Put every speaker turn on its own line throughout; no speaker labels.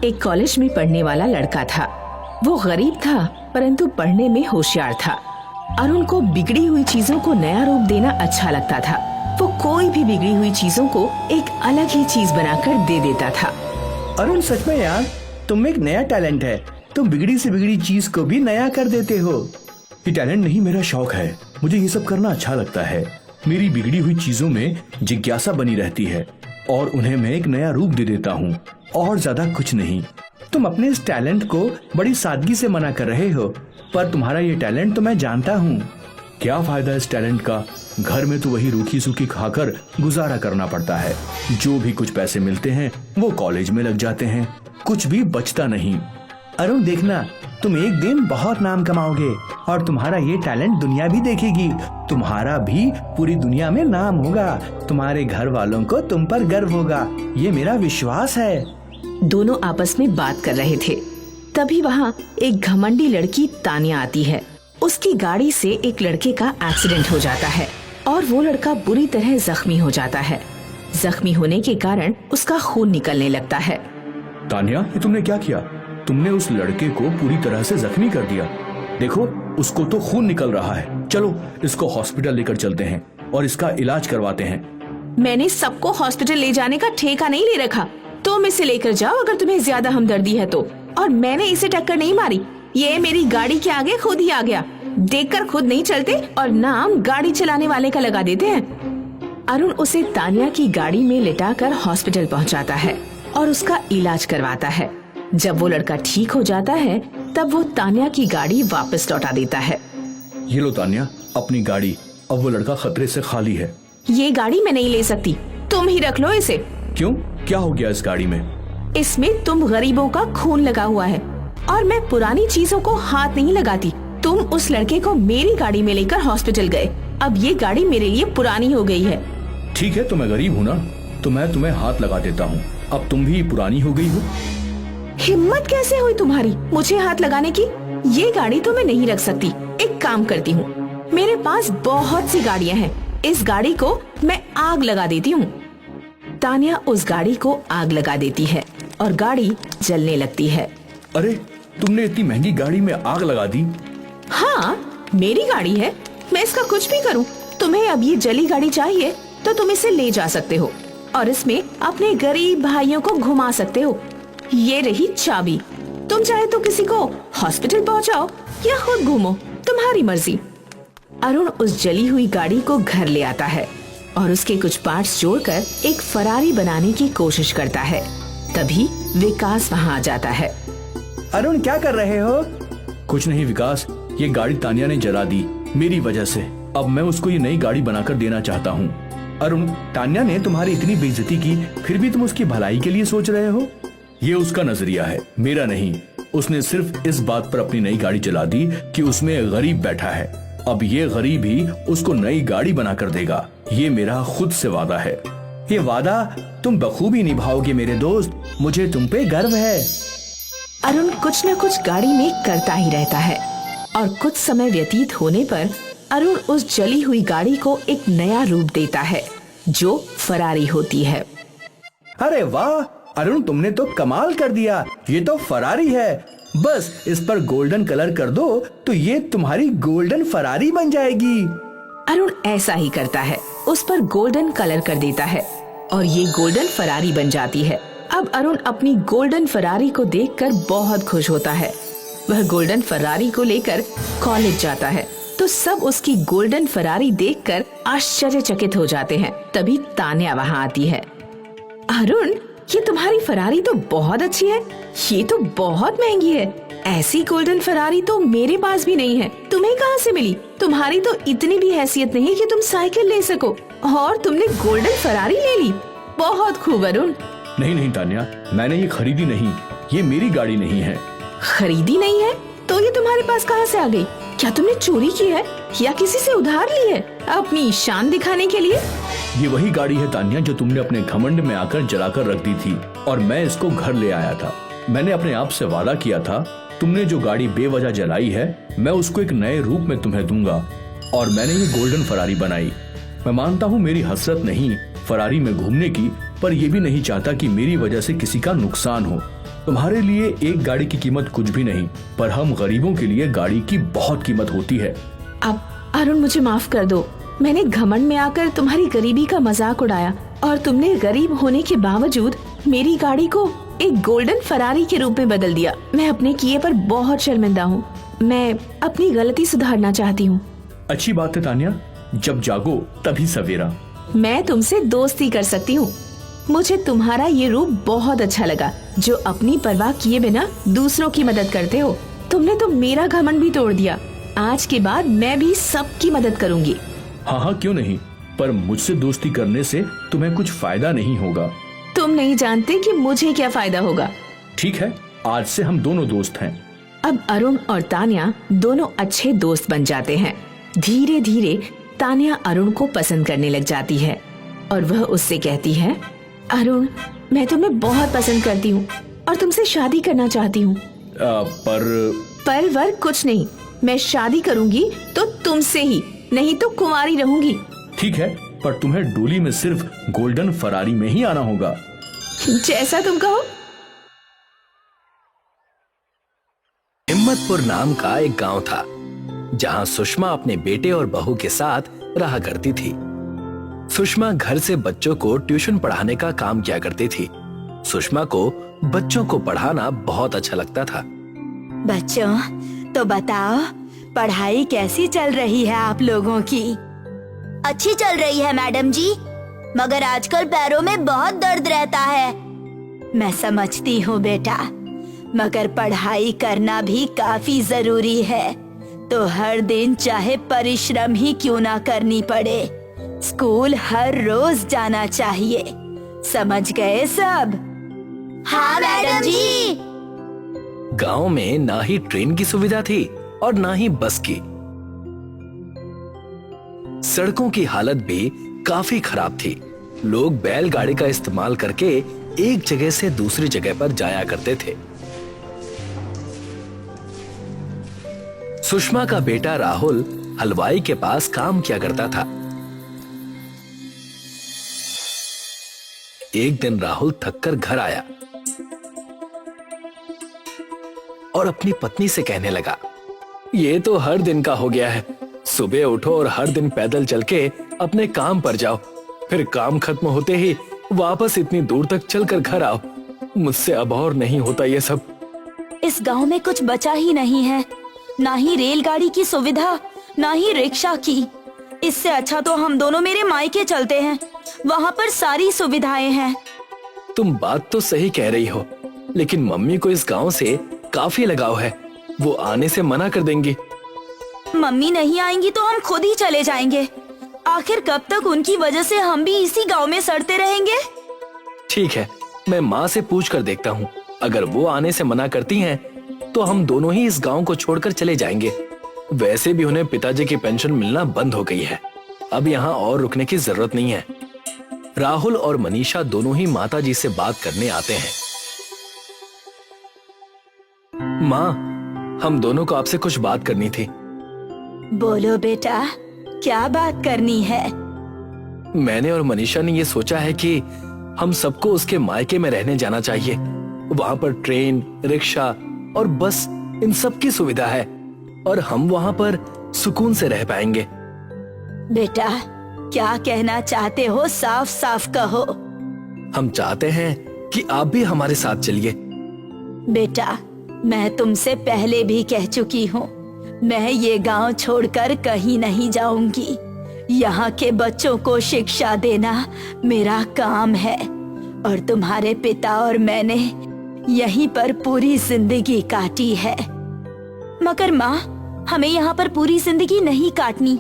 एक कॉलेज में पढ़ने वाला लड़का था। वो गरीब था परंतु पढ़ने में होशियार था। अरुण को बिगड़ी हुई चीजों को नया रूप देना अच्छा लगता था। वो कोई भी बिगड़ी हुई चीजों को एक अलग ही चीज बनाकर दे देता था।
अरुण सच में यार, तुम में एक नया टैलेंट है। तुम बिगड़ी से बिगड़ी चीज को भी नया कर देते हो।
ये टैलेंट नहीं, मेरा शौक है। मुझे ये सब करना अच्छा लगता है। मेरी बिगड़ी हुई चीजों में जिज्ञासा बनी रहती है और उन्हें मैं एक नया रूप दे देता हूँ, और ज्यादा कुछ नहीं।
तुम अपने इस टैलेंट को बड़ी सादगी से मना कर रहे हो, पर तुम्हारा ये टैलेंट तो मैं जानता हूँ।
क्या फायदा इस टैलेंट का? घर में तो वही रूखी सूखी खाकर गुजारा करना पड़ता है। जो भी कुछ पैसे मिलते हैं वो कॉलेज में लग जाते हैं, कुछ भी बचता नहीं।
अरुण देखना, तुम एक दिन बहुत नाम कमाओगे और तुम्हारा ये टैलेंट दुनिया भी देखेगी। तुम्हारा भी पूरी दुनिया में नाम होगा। तुम्हारे घर वालों को तुम पर गर्व होगा, ये मेरा विश्वास है।
दोनों आपस में बात कर रहे थे। तभी वहाँ एक घमंडी लड़की तानिया आती है। उसकी गाड़ी से एक लड़के का एक्सीडेंट हो जाता है और वो लड़का बुरी तरह जख्मी हो जाता है। जख्मी होने के कारण उसका खून निकलने लगता है।
तानिया, ये तुमने क्या किया? तुमने उस लड़के को पूरी तरह से जख्मी कर दिया। देखो, उसको तो खून निकल रहा है। चलो इसको हॉस्पिटल लेकर चलते हैं और इसका इलाज करवाते हैं।
मैंने सबको हॉस्पिटल ले जाने का ठेका नहीं ले रखा। तुम इसे लेकर जाओ अगर तुम्हें ज्यादा हमदर्दी है तो। और मैंने इसे टक्कर नहीं मारी, ये मेरी गाड़ी के आगे खुद ही आ गया। देखकर खुद नहीं चलते और नाम गाड़ी चलाने वाले का लगा देते हैं। अरुण उसे तानिया की गाड़ी में लिटाकर हॉस्पिटल पहुंचाता है और उसका इलाज करवाता है। जब वो लड़का ठीक हो जाता है तब वो तानिया की गाड़ी वापस लौटा देता है।
ये लो तानिया, अपनी गाड़ी। अब वो लड़का खतरे से खाली है।
ये गाड़ी मैं नहीं ले सकती, तुम ही रख लो इसे।
क्यों, क्या हो गया इस गाड़ी में?
इसमें तुम गरीबों का खून लगा हुआ है और मैं पुरानी चीजों को हाथ नहीं लगाती। तुम उस लड़के को मेरी गाड़ी में लेकर हॉस्पिटल गए, अब ये गाड़ी मेरे लिए पुरानी हो गई है।
ठीक है, तो मैं गरीब हूँ ना, तो मैं तुम्हें हाथ लगा देता हूँ। अब तुम भी पुरानी हो गई हो।
हिम्मत कैसे हुई तुम्हारी मुझे हाथ लगाने की? ये गाड़ी तो मैं नहीं रख सकती। एक काम करती हूँ, मेरे पास बहुत सी गाड़ियाँ हैं, इस गाड़ी को मैं आग लगा देती हूँ। तानिया उस गाड़ी को आग लगा देती है और गाड़ी जलने लगती है।
अरे, तुमने इतनी महंगी गाड़ी में आग लगा दी?
हाँ, मेरी गाड़ी है, मैं इसका कुछ भी करूँ। तुम्हें अब ये जली गाड़ी चाहिए तो तुम इसे ले जा सकते हो और इसमें अपने गरीब भाइयों को घुमा सकते हो। ये रही चाबी, तुम चाहे तो किसी को हॉस्पिटल पहुंचाओ या खुद घूमो, तुम्हारी मर्जी। अरुण उस जली हुई गाड़ी को घर ले आता है और उसके कुछ पार्ट्स जोड़कर एक फरारी बनाने की कोशिश करता है। तभी विकास वहाँ आ जाता है।
अरुण क्या कर रहे हो?
कुछ नहीं विकास, ये गाड़ी तानिया ने जला दी मेरी वजह से। अब मैं उसको ये नई गाड़ी बनाकर देना चाहता हूँ।
अरुण, तानिया ने तुम्हारी इतनी बेइज्जती की, फिर भी तुम उसकी भलाई के लिए सोच रहे हो?
ये उसका नजरिया है, मेरा नहीं। उसने सिर्फ इस बात पर अपनी नई गाड़ी जला दी कि उसमें गरीब बैठा है। अब ये गरीब ही उसको नई गाड़ी बना कर देगा। ये मेरा खुद से वादा है।
ये वादा तुम बखूबी निभाओगे मेरे दोस्त, मुझे तुम पे गर्व है।
अरुण कुछ न कुछ गाड़ी में करता ही रहता है और कुछ समय व्यतीत होने पर अरुण उस जली हुई गाड़ी को एक नया रूप देता है जो फरारी होती है।
अरे वाह अरुण, तुमने तो कमाल कर दिया। ये तो फरारी है, बस इस पर गोल्डन कलर कर दो तो ये तुम्हारी गोल्डन फरारी बन जाएगी।
अरुण ऐसा ही करता है, उस पर गोल्डन कलर कर देता है और ये गोल्डन फरारी बन जाती है। अब अरुण अपनी गोल्डन फरारी को देखकर बहुत खुश होता है। वह गोल्डन फरारी को लेकर कॉलेज जाता है तो सब उसकी गोल्डन फरारी देखकर आश्चर्यचकित हो जाते हैं। तभी तानिया वहाँ आती है। अरुण, ये तुम्हारी फरारी तो बहुत अच्छी है, ये तो बहुत महंगी है। ऐसी गोल्डन फरारी तो मेरे पास भी नहीं है, तुम्हें कहाँ से मिली? तुम्हारी तो इतनी भी हैसियत नहीं कि तुम साइकिल ले सको और तुमने गोल्डन फरारी ले ली। बहुत खूब अरुण।
नहीं नहीं तानिया, मैंने ये खरीदी नहीं, ये मेरी गाड़ी नहीं है।
खरीदी नहीं है तो ये तुम्हारे पास कहाँ से आ गई? क्या तुमने चोरी की है या किसी से उधार ली है अपनी शान दिखाने के लिए?
ये वही गाड़ी है तानिया जो तुमने अपने घमंड में आकर जलाकर रख दी थी और मैं इसको घर ले आया था। मैंने अपने आप से वादा किया था, तुमने जो गाड़ी बेवजह जलाई है मैं उसको एक नए रूप में तुम्हें दूंगा और मैंने ये गोल्डन फरारी बनाई। मैं मानता हूँ मेरी हसरत नहीं फरारी में घूमने की, पर यह भी नहीं चाहता कि मेरी वजह से किसी का नुकसान हो। तुम्हारे लिए एक गाड़ी की कीमत कुछ भी नहीं, पर हम गरीबों के लिए गाड़ी की बहुत कीमत होती है।
अब अरुण मुझे माफ कर दो। मैंने घमंड में आकर तुम्हारी गरीबी का मजाक उड़ाया और तुमने गरीब होने के बावजूद मेरी गाड़ी को एक गोल्डन फरारी के रूप में बदल दिया। मैं अपने किए पर बहुत शर्मिंदा हूँ। मैं अपनी गलती सुधारना चाहती हूँ।
अच्छी बात है तान्या, जब जागो तभी सवेरा।
मैं तुमसे दोस्ती कर सकती हूँ। मुझे तुम्हारा ये रूप बहुत अच्छा लगा, जो अपनी परवाह किए बिना दूसरों की मदद करते हो। तुमने तो मेरा घमंड भी तोड़ दिया। आज के बाद मैं भी सबकी मदद करूँगी।
हाँ हाँ क्यों नहीं, पर मुझसे दोस्ती करने से तुम्हें कुछ फायदा नहीं होगा।
तुम नहीं जानते कि मुझे क्या फायदा होगा।
ठीक है, आज से हम दोनों दोस्त हैं।
अब अरुण और तान्या दोनों अच्छे दोस्त बन जाते हैं। धीरे धीरे तान्या अरुण को पसंद करने लग जाती है और वह उससे कहती है, अरुण, मैं तुम्हें बहुत पसंद करती हूँ और तुमसे शादी करना चाहती हूँ।
पर
वर कुछ नहीं, मैं शादी करूँगी तो तुमसे ही, नहीं तो कुंवारी रहूंगी।
ठीक है, पर तुम्हें डोली में सिर्फ गोल्डन फरारी में ही आना होगा।
जैसा तुम कहो।
हिम्मतपुर नाम का एक गांव था, जहां सुषमा अपने बेटे और बहू के साथ रहा करती थी। सुषमा घर से बच्चों को ट्यूशन पढ़ाने का काम किया करती थी। सुषमा को बच्चों को पढ़ाना बहुत अच्छा लगता था।
बच्चों, तो बताओ, पढ़ाई कैसी चल रही है आप लोगों की?
अच्छी चल रही है मैडम जी, मगर आजकल पैरों में बहुत दर्द रहता है।
मैं समझती हूँ बेटा, मगर पढ़ाई करना भी काफी जरूरी है। तो हर दिन चाहे परिश्रम ही क्यों ना करनी पड़े, स्कूल हर रोज जाना चाहिए। समझ गए सब?
हाँ मैडम जी।
गांव में ना ही ट्रेन की सुविधा थी और ना ही बस की। सड़कों की हालत भी काफी खराब थी। लोग बैलगाड़ी का इस्तेमाल करके एक जगह से दूसरी जगह पर जाया करते थे। सुषमा का बेटा राहुल हलवाई के पास काम किया करता था। एक दिन राहुल थककर घर आया और अपनी पत्नी से कहने लगा, ये तो हर दिन का हो गया है। सुबह उठो और हर दिन पैदल चल के अपने काम पर जाओ, फिर काम खत्म होते ही वापस इतनी दूर तक चलकर घर आओ। मुझसे अब और नहीं होता ये सब।
इस गांव में कुछ बचा ही नहीं है, ना ही रेलगाड़ी की सुविधा, ना ही रिक्शा की। इससे अच्छा तो हम दोनों मेरे मायके चलते हैं, वहाँ पर सारी सुविधाएं हैं।
तुम बात तो सही कह रही हो, लेकिन मम्मी को इस गांव से काफी लगाव है। वो आने से मना कर देंगी।
मम्मी नहीं आएंगी तो हम खुद ही चले जाएंगे। आखिर कब तक उनकी वजह से हम भी इसी गांव में सड़ते रहेंगे?
ठीक है, मैं माँ से पूछ कर देखता हूँ। अगर वो आने से मना करती हैं, तो हम दोनों ही इस गांव को छोड़कर चले जाएंगे। वैसे भी उन्हें पिताजी की पेंशन मिलना बंद हो गई है। अब यहाँ और रुकने की जरूरत नहीं है। राहुल और मनीषा दोनों ही माताजी से बात करने आते हैं। माँ, हम दोनों को आपसे कुछ बात करनी थी।
बोलो बेटा, क्या बात करनी है?
मैंने और मनीषा ने ये सोचा है कि हम सबको उसके मायके में रहने जाना चाहिए। वहाँ पर ट्रेन, रिक्शा और बस, इन सब की सुविधा है और हम वहाँ पर सुकून से रह पाएंगे।
बेटा, क्या कहना चाहते हो? साफ साफ कहो।
हम चाहते हैं कि आप भी हमारे साथ चलिए।
बेटा, मैं तुमसे पहले भी कह चुकी हूँ, मैं ये गांव छोड़कर कहीं नहीं जाऊंगी। यहाँ के बच्चों को शिक्षा देना मेरा काम है और तुम्हारे पिता और मैंने यहीं पर पूरी जिंदगी काटी है। मगर माँ, हमें यहाँ पर पूरी जिंदगी नहीं काटनी।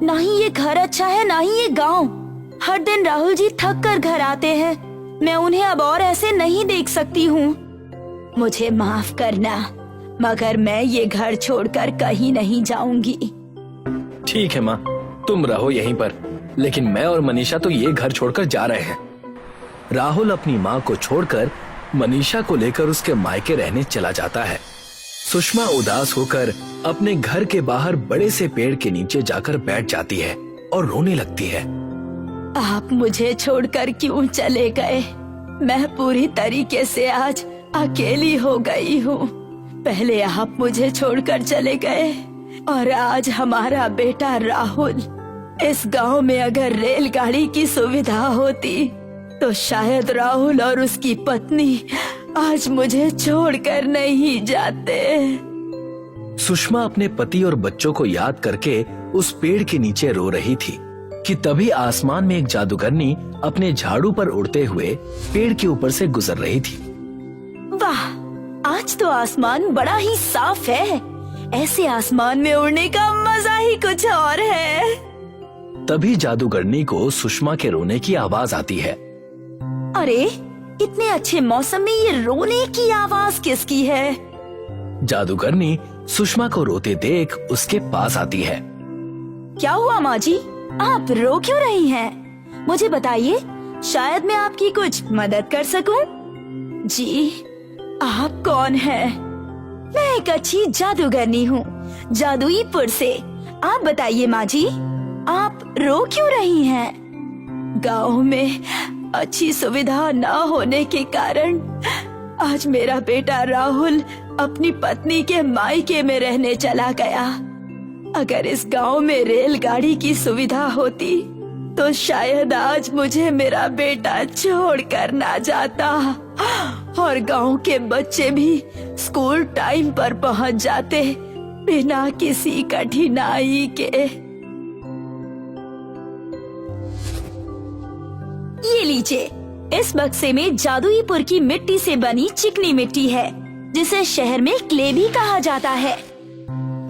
ना ही ये घर अच्छा है, ना ही ये गांव। हर दिन राहुल जी थक कर घर आते हैं। मैं उन्हें अब और ऐसे नहीं देख सकती हूँ। मुझे माफ करना, मगर मैं ये घर छोड़कर कहीं नहीं जाऊंगी।
ठीक है माँ, तुम रहो यहीं पर, लेकिन मैं और मनीषा तो ये घर छोड़कर जा रहे हैं। राहुल अपनी माँ को छोड़कर मनीषा को लेकर उसके मायके रहने चला जाता है। सुषमा उदास होकर अपने घर के बाहर बड़े से पेड़ के नीचे जाकर बैठ जाती है और रोने लगती है।
आप मुझे छोड़कर क्यों चले गए? मैं पूरी तरीके से आज अकेली हो गई हूँ। पहले आप मुझे छोड़कर चले गए और आज हमारा बेटा राहुल। इस गांव में अगर रेलगाड़ी की सुविधा होती तो शायद राहुल और उसकी पत्नी आज मुझे छोड़कर नहीं जाते।
सुषमा अपने पति और बच्चों को याद करके उस पेड़ के नीचे रो रही थी कि तभी आसमान में एक जादूगरनी अपने झाड़ू पर उड़ते हुए पेड़ के ऊपर से गुजर रही थी।
वाह, आज तो आसमान बड़ा ही साफ है। ऐसे आसमान में उड़ने का मजा ही कुछ और है।
तभी जादूगरनी को सुषमा के रोने की आवाज आती है।
अरे, इतने अच्छे मौसम में ये रोने की आवाज किसकी है?
जादूगरनी सुषमा को रोते देख उसके पास आती है।
क्या हुआ माँ जी, आप रो क्यों रही हैं? मुझे बताइए, शायद मैं आपकी कुछ मदद कर सकूं। जी, आप कौन हैं? मैं एक अच्छी जादूगरनी हूँ, जादुईपुर से। आप बताइए माँ जी, आप रो क्यों रही हैं? गांव में अच्छी सुविधा न होने के कारण आज मेरा बेटा राहुल अपनी पत्नी के मायके में रहने चला गया। अगर इस गांव में रेलगाड़ी की सुविधा होती तो शायद आज मुझे मेरा बेटा छोड़कर ना जाता और गांव के बच्चे भी स्कूल टाइम पर पहुंच जाते बिना किसी कठिनाई के। ये लीजिए, इस बक्से में जादुईपुर की मिट्टी से बनी चिकनी मिट्टी है जिसे शहर में क्ले भी कहा जाता है।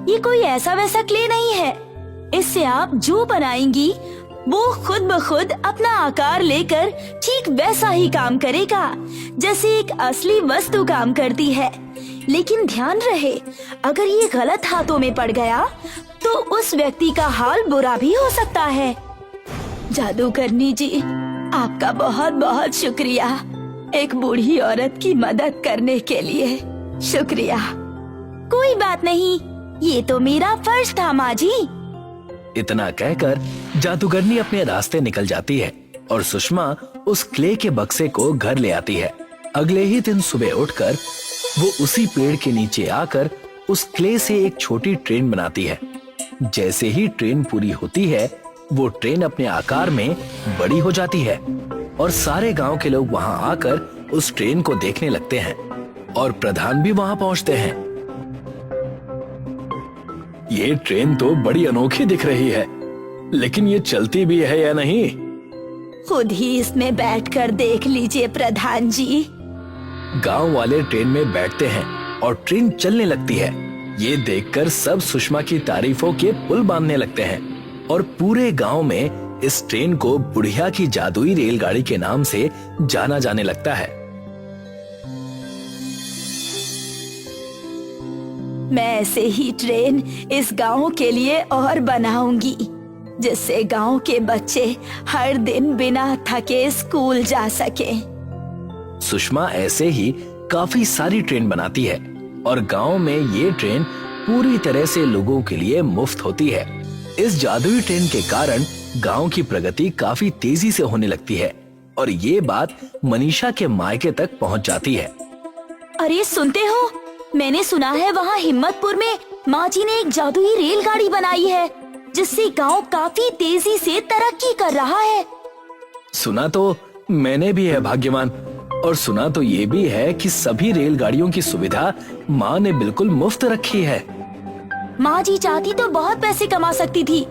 ये कोई ऐसा वैसा क्ले नहीं है। इससे आप जो बनाएंगी वो खुद ब खुद अपना आकार लेकर ठीक वैसा ही काम करेगा जैसे एक असली वस्तु काम करती है। लेकिन ध्यान रहे, अगर ये गलत हाथों में पड़ गया तो उस व्यक्ति का हाल बुरा भी हो सकता है। जादूगरनी जी, आपका बहुत बहुत शुक्रिया एक बूढ़ी औरत की मदद करने के लिए। शुक्रिया। कोई बात नहीं, ये तो मेरा फर्ज था माँ जी।
इतना कहकर जादूगरनी अपने रास्ते निकल जाती है और सुषमा उस क्ले के बक्से को घर ले आती है। अगले ही दिन सुबह उठकर वो उसी पेड़ के नीचे आकर उस क्ले से एक छोटी ट्रेन बनाती है। जैसे ही ट्रेन पूरी होती है वो ट्रेन अपने आकार में बड़ी हो जाती है और सारे गांव के लोग वहां आकर उस ट्रेन को देखने लगते हैं और प्रधान भी वहां पहुंचते हैं। ये ट्रेन तो बड़ी अनोखी दिख रही है, लेकिन ये चलती भी है या नहीं?
खुद ही इसमें बैठकर देख लीजिए प्रधान जी।
गांव वाले ट्रेन में बैठते हैं और ट्रेन चलने लगती है। ये देखकर सब सुषमा की तारीफों के पुल बांधने लगते हैं और पूरे गांव में इस ट्रेन को बुढ़िया की जादुई रेलगाड़ी के नाम से जाना जाने लगता है।
मैं ऐसे ही ट्रेन इस गांव के लिए और बनाऊंगी जिससे गांव के बच्चे हर दिन बिना थके स्कूल जा सके।
सुषमा ऐसे ही काफी सारी ट्रेन बनाती है और गांव में ये ट्रेन पूरी तरह से लोगों के लिए मुफ्त होती है। इस जादुई ट्रेन के कारण गांव की प्रगति काफी तेजी से होने लगती है और ये बात मनीषा के मायके तक पहुंच जाती है।
अरे सुनते हो, मैंने सुना है वहाँ हिम्मतपुर में माँ जी ने एक जादुई रेलगाड़ी बनाई है जिससे गांव काफी तेजी से तरक्की कर रहा है।
सुना तो मैंने भी है भाग्यवान, और सुना तो ये भी है कि सभी रेलगाड़ियों की सुविधा माँ ने बिल्कुल मुफ्त रखी है।
माँ जी चाहती तो बहुत पैसे कमा सकती थी,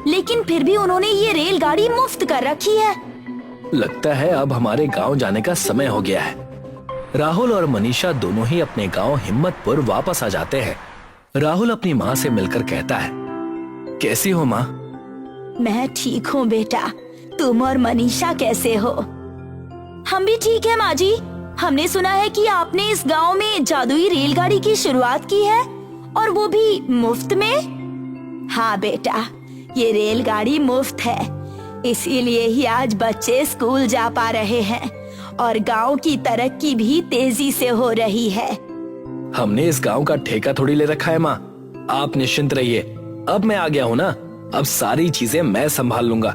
लेकिन फिर भी उन्होंने ये रेलगाड़ी मुफ्त कर रखी है।
लगता है अब हमारे गांव जाने का समय हो गया है। राहुल और मनीषा दोनों ही अपने गांव हिम्मतपुर वापस आ जाते हैं। राहुल अपनी माँ से मिलकर कहता है, कैसी हो माँ?
मैं ठीक हूँ बेटा, तुम और मनीषा कैसे हो? हम भी ठीक है माँ जी। हमने सुना है कि आपने इस गांव में जादुई रेलगाड़ी की शुरुआत की है और वो भी मुफ्त में। हाँ बेटा, ये रेलगाड़ी मुफ्त है, इसीलिए ही आज बच्चे स्कूल जा पा रहे हैं और गांव की तरक्की भी तेजी से हो रही है।
हमने इस गांव का ठेका थोड़ी ले रखा है माँ, आप निश्चिंत रहिए। अब मैं आ गया हूँ ना, अब सारी चीजें मैं संभाल लूंगा।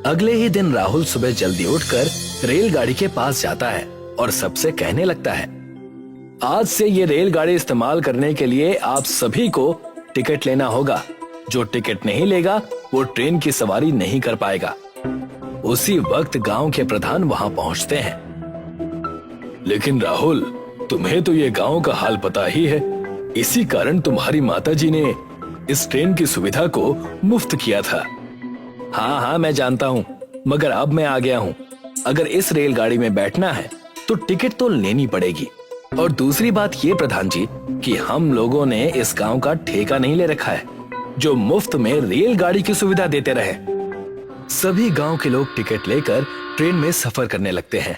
अगले ही दिन राहुल सुबह जल्दी उठकर रेलगाड़ी के पास जाता है और सबसे कहने लगता है, आज से ये रेलगाड़ी इस्तेमाल करने के लिए आप सभी को टिकट लेना होगा। जो टिकट नहीं लेगा वो ट्रेन की सवारी नहीं कर पाएगा। उसी वक्त गांव के प्रधान वहां पहुंचते हैं। लेकिन राहुल, तुम्हें तो ये गांव का हाल पता ही है। इसी कारण तुम्हारी माताजी ने इस ट्रेन की सुविधा को मुफ्त किया था। हाँ, मैं जानता हूँ, मगर अब मैं आ गया हूँ। अगर इस रेलगाड़ी में बैठना है तो टिकट तो लेनी पड़ेगी। और दूसरी बात ये प्रधान जी कि हम लोगों ने इस गांव का ठेका नहीं ले रखा है जो मुफ्त में रेलगाड़ी की सुविधा देते रहे। सभी गांव के लोग टिकट लेकर ट्रेन में सफर करने लगते हैं।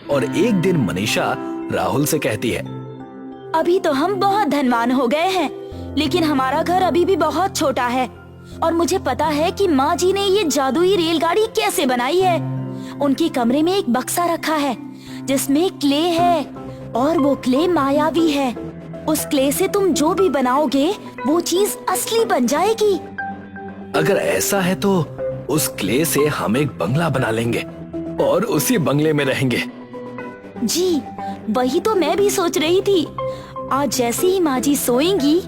और एक दिन मनीषा राहुल से कहती है,
अभी तो हम बहुत धनवान हो गए हैं, लेकिन हमारा घर अभी भी बहुत छोटा है और मुझे पता है कि माँ जी ने ये जादुई रेलगाड़ी कैसे बनाई है। उनके कमरे में एक बक्सा रखा है जिसमें क्ले है और वो क्ले मायावी है। उस क्ले से तुम जो भी बनाओगे वो चीज असली बन जाएगी।
अगर ऐसा है तो उस क्ले से हम एक बंगला बना लेंगे और उसी बंगले में रहेंगे।
जी, वही तो मैं भी सोच रही थी। आज जैसे ही माँ जी सोएंगी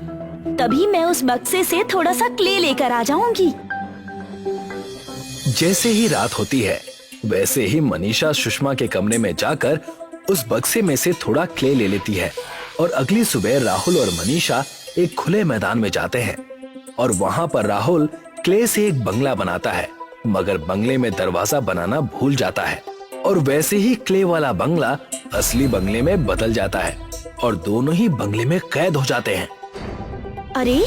तभी मैं उस बक्से से थोड़ा सा क्ले लेकर आ जाऊंगी।
जैसे ही रात होती है वैसे ही मनीषा सुषमा के कमरे में जाकर उस बक्से में से थोड़ा क्ले ले लेती है। और अगली सुबह राहुल और मनीषा एक खुले मैदान में जाते हैं और वहां पर राहुल क्ले से एक बंगला बनाता है, मगर बंगले में दरवाजा बनाना भूल जाता है और वैसे ही क्ले वाला बंगला असली बंगले में बदल जाता है और दोनों ही बंगले में कैद हो जाते हैं।
अरे,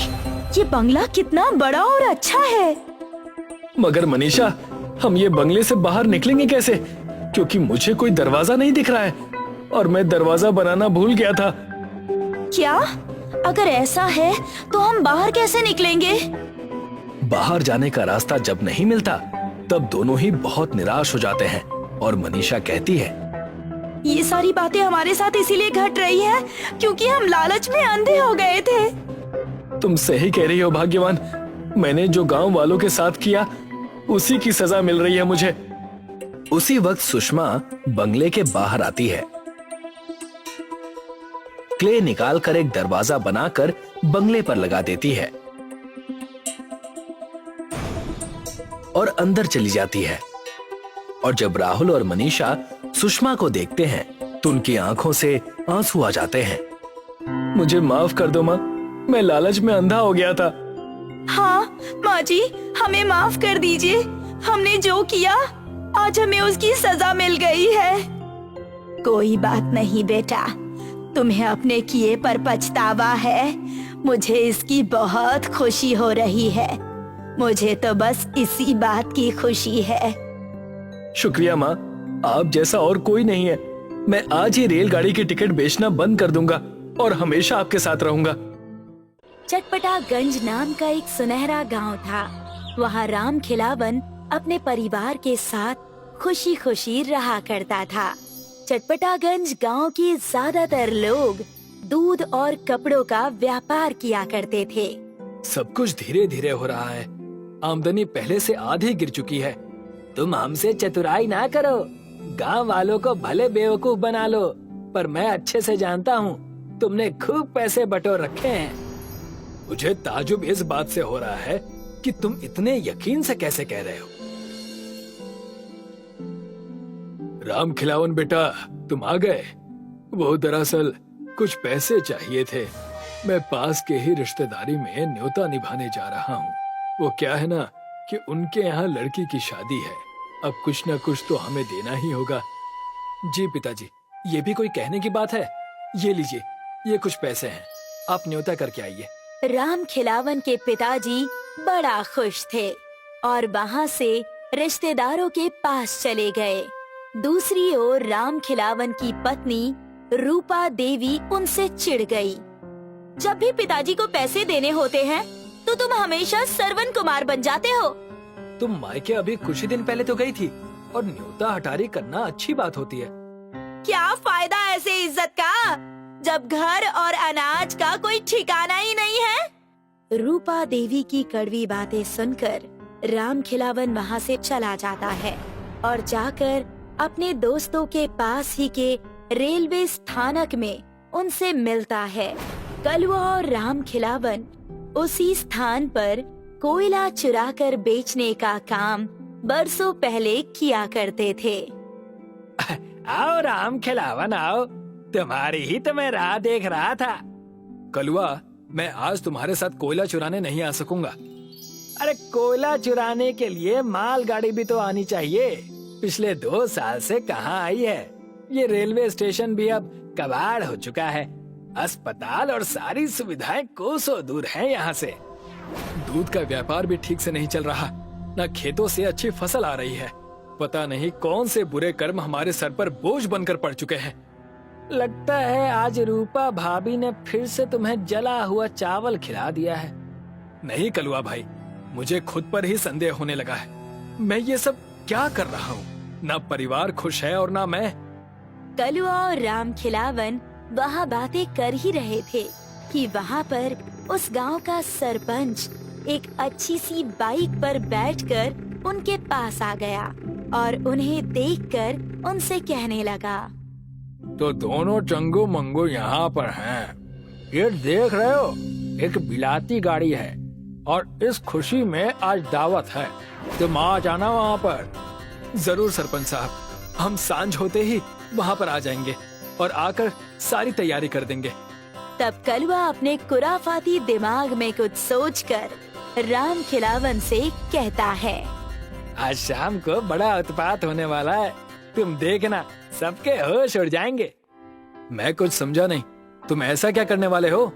ये बंगला कितना बड़ा और अच्छा है।
मगर मनीषा, हम ये बंगले से बाहर निकलेंगे कैसे? क्योंकि मुझे कोई दरवाजा नहीं दिख रहा है और मैं दरवाजा बनाना भूल गया था।
क्या? अगर ऐसा है तो हम बाहर कैसे निकलेंगे?
बाहर जाने का रास्ता जब नहीं मिलता तब दोनों ही बहुत निराश हो जाते हैं और मनीषा कहती है,
ये सारी बातें हमारे साथ इसीलिए घट रही है क्योंकि हम लालच में अंधे हो गए थे।
तुम सही कह रही हो भाग्यवान। मैंने जो गांव वालों के साथ किया उसी की सजा मिल रही है मुझे। उसी वक्त सुषमा बंगले के बाहर आती है। क्ले निकालकर एक दरवाजा बनाकर बंगले पर लगा देती है और अंदर चली जाती है। और जब राहुल और मनीषा सुषमा को देखते हैं तो उनकी आंखों से आंसू आ जाते हैं। मुझे माफ कर दो माँ, मैं लालच में अंधा हो गया था।
हाँ माँ जी, हमें माफ कर दीजिए। हमने जो किया आज हमें उसकी सजा मिल गई है। कोई बात नहीं बेटा, तुम्हें अपने किए पर पछतावा है। मुझे इसकी बहुत खुशी हो रही है। मुझे तो बस इसी बात की खुशी है।
शुक्रिया माँ, आप जैसा और कोई नहीं है। मैं आज ही रेलगाड़ी की टिकट बेचना बंद कर दूंगा और हमेशा आपके साथ रहूंगा।
चटपटागंज नाम का एक सुनहरा गांव था। वहाँ राम खिलावन अपने परिवार के साथ खुशी खुशी रहा करता था। चटपटागंज गांव के ज्यादातर लोग दूध और कपड़ों का व्यापार किया करते थे।
सब कुछ धीरे धीरे हो रहा है। आमदनी पहले से आधी गिर चुकी है। तुम हमसे चतुराई ना करो। गांव वालों को भले बेवकूफ बना लो, पर मैं अच्छे से जानता हूँ तुमने खूब पैसे बटोर रखे हैं। मुझे ताजुब इस बात से हो रहा है कि तुम इतने यकीन से कैसे कह रहे हो। राम खिलावन बेटा, तुम आ गए। वो दरअसल कुछ पैसे चाहिए थे। मैं पास के ही रिश्तेदारी में न्योता निभाने जा रहा हूँ। वो क्या है ना कि उनके यहाँ लड़की की शादी है। अब कुछ न कुछ तो हमें देना ही होगा। जी पिताजी, ये भी कोई कहने की बात है। ये लीजिए, ये कुछ पैसे हैं, आप न्योता करके आइए।
राम खिलावन के पिताजी बड़ा खुश थे और वहाँ से रिश्तेदारों के पास चले गए। दूसरी ओर राम खिलावन की पत्नी रूपा देवी उनसे चिढ़ गई। जब भी पिताजी को पैसे देने होते हैं तो तुम हमेशा सरवन कुमार बन जाते हो।
तुम मायके अभी कुछ ही दिन पहले तो गई थी और न्योता हटारी करना अच्छी बात होती है।
क्या फायदा ऐसे इज्जत का जब घर और अनाज का कोई ठिकाना ही नहीं है। रूपा देवी की कड़वी बातें सुनकर राम खिलावन वहाँ से चला जाता है और जाकर अपने दोस्तों के पास ही के रेलवे स्थानक में उनसे मिलता है। कलवा और राम खिलावन उसी स्थान पर कोयला चुराकर बेचने का काम बरसों पहले किया करते थे।
आओ राम खिलावन आओ, तुम्हारी ही तो मैं राह देख रहा था। कलवा, मैं आज तुम्हारे साथ कोयला चुराने नहीं आ सकूंगा। अरे कोयला चुराने के लिए मालगाड़ी भी तो आनी चाहिए। पिछले 2 साल से कहाँ आई है। ये रेलवे स्टेशन भी अब कबाड़ हो चुका है। अस्पताल और सारी सुविधाएं कोसों दूर हैं यहाँ से। दूध का व्यापार भी ठीक से नहीं चल रहा, न खेतों से अच्छी फसल आ रही है। पता नहीं कौन से बुरे कर्म हमारे सर पर बोझ बनकर पड़ चुके हैं। लगता है आज रूपा भाभी ने फिर से तुम्हें जला हुआ चावल खिला दिया है। नहीं कलुआ भाई, मुझे खुद पर ही संदेह होने लगा है। मैं ये सब क्या कर रहा हूँ? ना परिवार खुश है और ना मैं।
कलुआ और राम खिलावन वहाँ बातें कर ही रहे थे कि वहाँ पर उस गांव का सरपंच एक अच्छी सी बाइक पर बैठकर उनके पास आ गया और उन्हें देखकर उनसे कहने लगा,
तो दोनों चंगू मंगू यहाँ पर हैं। ये देख रहे हो, एक बिलाती गाड़ी है और इस खुशी में आज दावत है। तुम आ जाना वहाँ पर। जरूर सरपंच साहब, हम सांझ होते ही वहाँ पर आ जाएंगे और आकर सारी तैयारी कर देंगे।
तब कलवा अपने खुराफाती दिमाग में कुछ सोचकर राम खिलावन से कहता है,
आज शाम को बड़ा उत्पात होने वाला है। तुम देखना, सबके होश उड़ जाएंगे। मैं कुछ समझा नहीं, तुम ऐसा क्या करने वाले हो?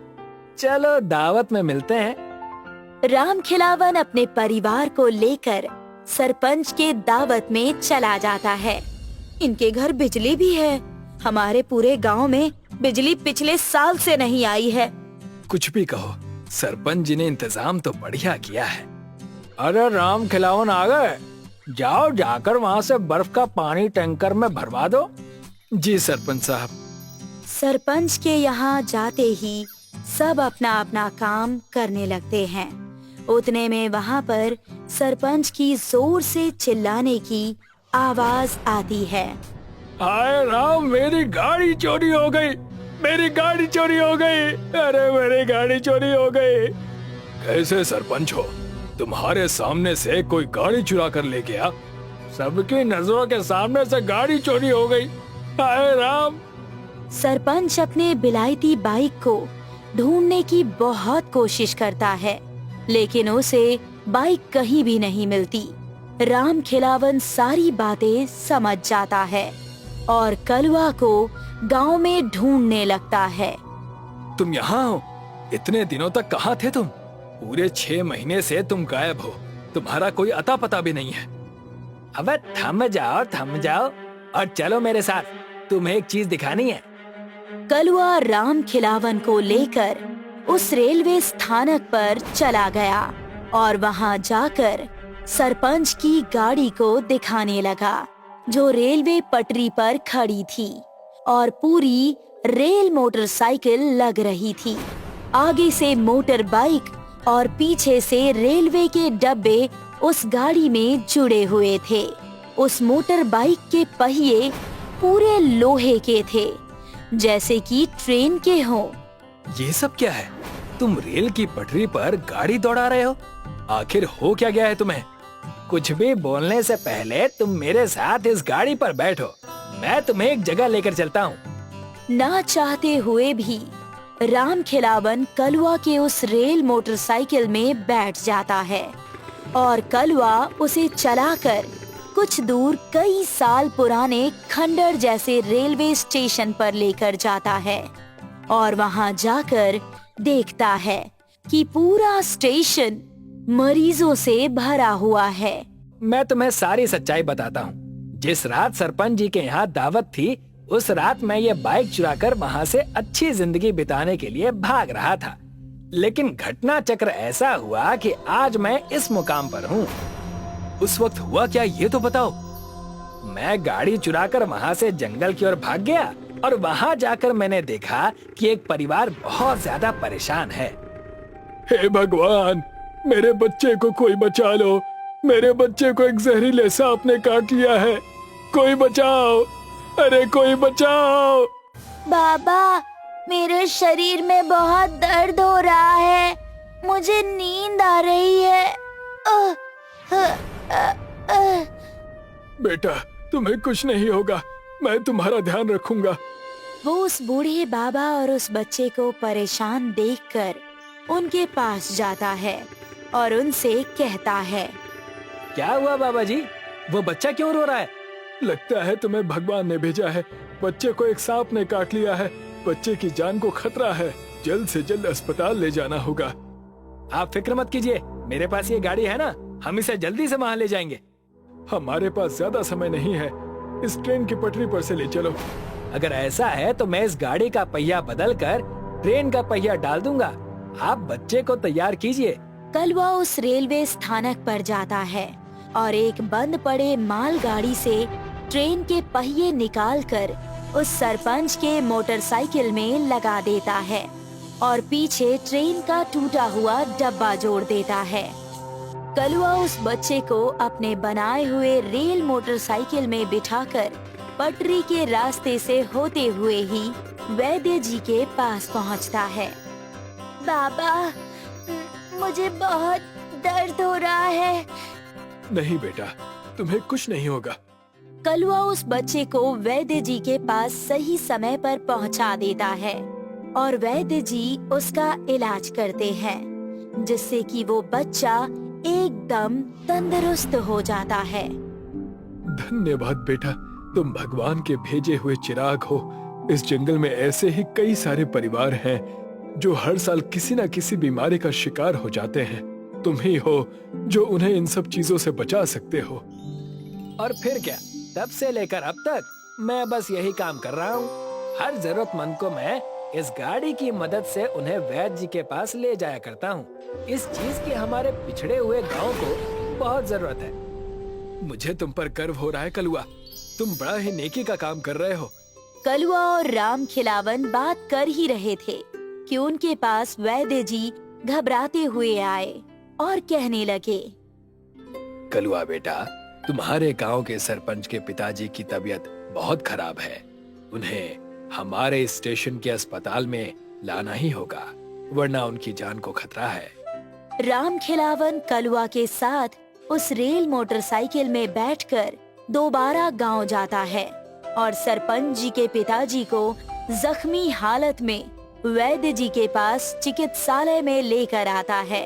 चलो दावत में मिलते हैं।
राम खिलावन अपने परिवार को लेकर सरपंच के दावत में चला जाता है। इनके घर बिजली भी है। हमारे पूरे गांव में बिजली पिछले साल से नहीं आई है।
कुछ भी कहो, सरपंच जी ने इंतजाम तो बढ़िया किया है। अरे राम खिलावन आ गए, जाओ जाकर वहाँ से बर्फ का पानी टैंकर में भरवा दो। जी सरपंच साहब।
सरपंच के यहाँ जाते ही सब अपना अपना काम करने लगते हैं। उतने में वहाँ पर सरपंच की जोर से चिल्लाने की आवाज आती है।
हाय राम, मेरी गाड़ी चोरी हो गई, मेरी गाड़ी चोरी हो गई। अरे मेरी गाड़ी चोरी हो गई। कैसे सरपंच हो? तुम्हारे सामने से कोई गाड़ी चुरा कर ले गया। सबकी नजरों के सामने से गाड़ी चोरी हो गई। हाय राम।
सरपंच अपने बिलायती बाइक को ढूंढने की बहुत कोशिश करता है, लेकिन उसे बाइक कहीं भी नहीं मिलती। राम खिलावन सारी बातें समझ जाता है और कलवा को गांव में ढूंढने लगता है।
तुम यहाँ हो? इतने दिनों तक कहाँ थे तुम? पूरे 6 महीने से तुम गायब हो। तुम्हारा कोई अता पता भी नहीं है। अबे थम जाओ और चलो मेरे साथ, तुम्हें एक चीज दिखानी है।
कलवा राम खिलावन को लेकर उस रेलवे स्थानक पर चला गया और वहां जाकर सरपंच की गाड़ी को दिखाने लगा, जो रेलवे पटरी पर खड़ी थी और पूरी रेल मोटरसाइकिल लग रही थी। आगे से मोटर बाइक और पीछे से रेलवे के डब्बे उस गाड़ी में जुड़े हुए थे। उस मोटर बाइक के पहिए पूरे लोहे के थे, जैसे कि ट्रेन के हों।
ये सब क्या है? तुम रेल की पटरी पर गाड़ी दौड़ा रहे हो? आखिर हो क्या गया है तुम्हें? कुछ भी बोलने से पहले तुम मेरे साथ इस गाड़ी पर बैठो। मैं तुम्हें एक जगह लेकर चलता हूँ।
ना चाहते हुए भी राम खिलावन कलवा के उस रेल मोटरसाइकिल में बैठ जाता है और कलवा उसे चलाकर कुछ दूर कई साल पुराने खंडर जैसे रेलवे स्टेशन पर लेकर जाता है और वहां जाकर देखता है कि पूरा स्टेशन मरीजों से भरा हुआ है।
मैं तुम्हें सारी सच्चाई बताता हूँ। जिस रात सरपंच जी के यहाँ दावत थी, उस रात मैं ये बाइक चुराकर वहाँ से अच्छी जिंदगी बिताने के लिए भाग रहा था। लेकिन घटना चक्र ऐसा हुआ कि आज मैं इस मुकाम पर हूँ। उस वक्त हुआ क्या, ये तो बताओ। मैं गाड़ी चुराकर वहाँ से जंगल की ओर भाग गया और वहाँ जाकर मैंने देखा कि एक परिवार बहुत ज्यादा परेशान है। हे भगवान, मेरे बच्चे को कोई बचा लो। मेरे बच्चे को एक जहरीले सांप ने काट लिया है। कोई बचाओ, अरे कोई बचाओ।
बाबा, मेरे शरीर में बहुत दर्द हो रहा है, मुझे नींद आ रही है। अ, अ, अ, अ।
बेटा, तुम्हें कुछ नहीं होगा, मैं तुम्हारा ध्यान रखूंगा।
वो उस बूढ़े बाबा और उस बच्चे को परेशान देखकर उनके पास जाता है और उनसे कहता है,
क्या हुआ बाबा जी, वो बच्चा क्यों रो रहा है? लगता है तुम्हें भगवान ने भेजा है। बच्चे को एक सांप ने काट लिया है, बच्चे की जान को खतरा है, जल्द से जल्द अस्पताल ले जाना होगा। आप फिक्र मत कीजिए, मेरे पास ये गाड़ी है ना, हम इसे जल्दी से वहाँ ले जाएंगे। हमारे पास ज्यादा समय नहीं है, इस ट्रेन की पटरी पर से ले चलो। अगर ऐसा है तो मैं इस गाड़ी का पहिया बदल कर ट्रेन का पहिया डाल दूंगा, आप बच्चे को तैयार कीजिए।
कलवा उस रेलवे स्थानक पर जाता है और एक बंद पड़े मालगाड़ी से ट्रेन के पहिए निकालकर उस सरपंच के मोटरसाइकिल में लगा देता है और पीछे ट्रेन का टूटा हुआ डब्बा जोड़ देता है। कलवा उस बच्चे को अपने बनाए हुए रेल मोटरसाइकिल में बिठाकर पटरी के रास्ते से होते हुए ही वैद्य जी के पास पहुंचता है।
बाबा, मुझे बहुत दर्द हो रहा है।
नहीं बेटा, तुम्हें कुछ नहीं होगा।
कलवा उस बच्चे को वैद्य जी के पास सही समय पर पहुंचा देता है और वैद्य जी उसका इलाज करते हैं, जिससे कि वो बच्चा एकदम तंदुरुस्त हो जाता है।
धन्यवाद बेटा, तुम भगवान के भेजे हुए चिराग हो। इस जंगल में ऐसे ही कई सारे परिवार हैं जो हर साल किसी न किसी बीमारी का शिकार हो जाते हैं। तुम ही हो जो उन्हें इन सब चीजों से बचा सकते हो। और फिर क्या, तब से लेकर अब तक मैं बस यही काम कर रहा हूँ। हर जरूरतमंद को मैं इस गाड़ी की मदद से उन्हें वैद्य जी के पास ले जाया करता हूँ। इस चीज की हमारे पिछड़े हुए गांव को बहुत जरूरत है। मुझे तुम पर गर्व हो रहा है कलुआ, तुम बड़ा ही नेकी का काम कर रहे हो।
कलुआ और राम खिलावन बात कर ही रहे थे कि उनके पास वैद्य जी घबराते हुए आए और कहने लगे,
कलुआ बेटा, तुम्हारे गांव के सरपंच के पिताजी की तबीयत बहुत खराब है। उन्हें हमारे स्टेशन के अस्पताल में लाना ही होगा, वरना उनकी जान को खतरा है।
राम खिलावन कलुआ के साथ उस रेल मोटरसाइकिल में बैठकर दोबारा गांव जाता है और सरपंच जी के पिताजी को जख्मी हालत में वैद्य जी के पास चिकित्सालय में लेकर आता है।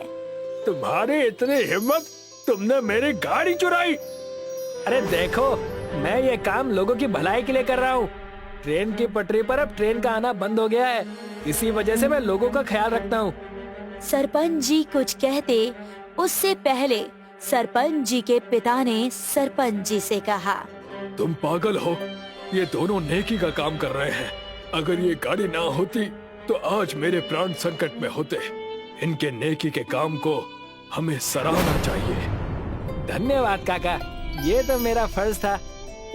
तुम्हारी इतनी हिम्मत, तुमने मेरी गाड़ी चुराई। अरे देखो, मैं ये काम लोगों की भलाई के लिए कर रहा हूँ। ट्रेन की पटरी पर अब ट्रेन का आना बंद हो गया है, इसी वजह से मैं लोगों का ख्याल रखता हूँ।
सरपंच जी कुछ कहते उससे पहले सरपंच जी के पिता ने सरपंच जी से कहा,
तुम पागल हो, ये दोनों नेकी का काम कर रहे हैं। अगर ये गाड़ी ना होती तो आज मेरे प्राण संकट में होते। इनके नेकी के काम को हमें सराहना चाहिए। धन्यवाद काका, ये तो मेरा फर्ज था।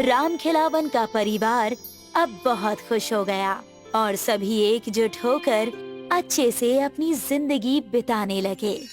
राम खिलावन का परिवार अब बहुत खुश हो गया और सभी एकजुट होकर अच्छे से अपनी जिंदगी बिताने लगे।